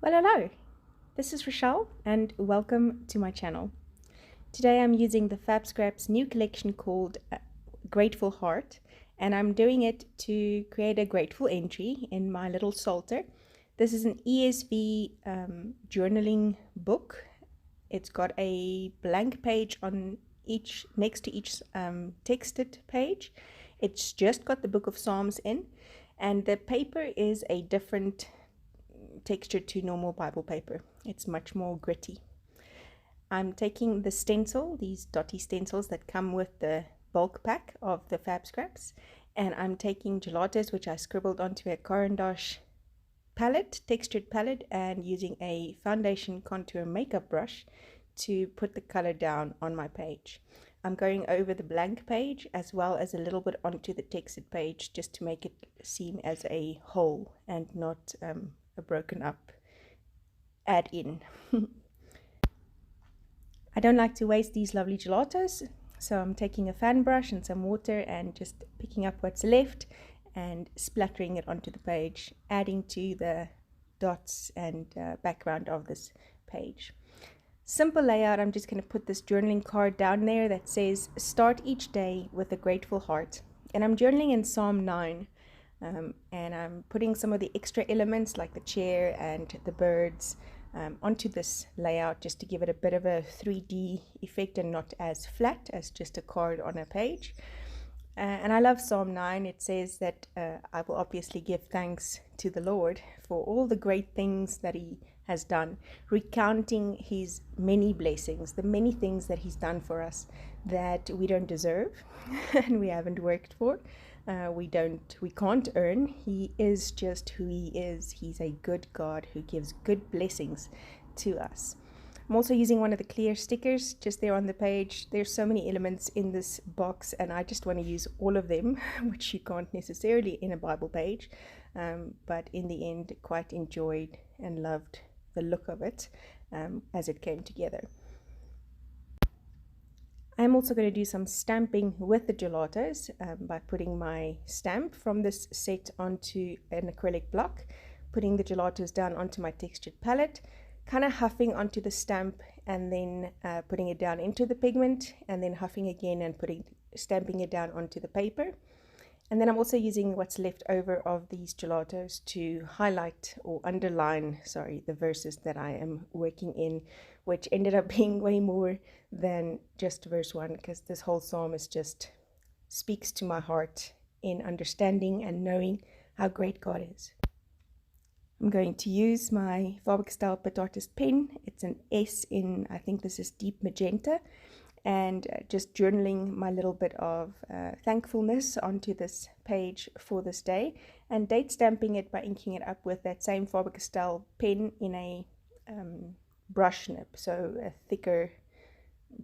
Well, hello, this is Rochelle and welcome to my channel. Today I'm using the Fab Scraps new collection called Grateful Heart, and I'm doing it to create a grateful entry in my little Psalter. This is an ESV journaling book. It's got a blank page on each, next to each texted page. It's just got the Book of Psalms in, and the paper is a different texture to normal Bible paper. It's much more gritty. I'm taking the stencil, these dotty stencils that come with the bulk pack of the Fab Scraps, and I'm taking Gelatos, which I scribbled onto a carandash palette, textured palette, and using a foundation contour makeup brush to put the color down on my page. I'm going over the blank page as well as a little bit onto the textured page just to make it seem as a whole and not a broken up add-in. I don't like to waste these lovely gelatos, so I'm taking a fan brush and some water and just picking up what's left and splattering it onto the page, adding to the dots and background of this page. Simple layout. I'm just going to put this journaling card down there that says start each day with a grateful heart, and I'm journaling in Psalm 9. And I'm putting some of the extra elements like the chair and the birds onto this layout just to give it a bit of a 3D effect and not as flat as just a card on a page. And I love Psalm 9. It says that I will obviously give thanks to the Lord for all the great things that He has done, recounting His many blessings, the many things that He's done for us that we don't deserve and we haven't worked for. We can't earn. He is just who He is. He's a good God who gives good blessings to us. I'm also using one of the clear stickers just there on the page. There's so many elements in this box and I just want to use all of them, which you can't necessarily in a Bible page, but in the end quite enjoyed and loved the look of it as it came together. I'm also going to do some stamping with the gelatos by putting my stamp from this set onto an acrylic block, putting the gelatos down onto my textured palette, kind of huffing onto the stamp and then putting it down into the pigment and then huffing again and stamping it down onto the paper. And then I'm also using what's left over of these gelatos to highlight or underline, the verses that I am working in, which ended up being way more than just verse 1, because this whole psalm is just speaks to my heart in understanding and knowing how great God is. I'm going to use my Faber-Castell Pitt Artist pen. It's an S in, I think this is deep magenta, and just journaling my little bit of thankfulness onto this page for this day, and date stamping it by inking it up with that same Faber-Castell pen in a brush nib, so a thicker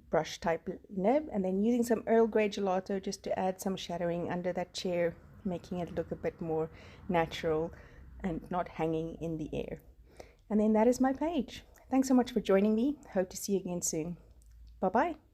brush type nib, and then using some Earl Grey gelato just to add some shadowing under that chair, making it look a bit more natural and not hanging in the air. And then that is my page. Thanks so much for joining me. Hope to see you again soon. Bye bye.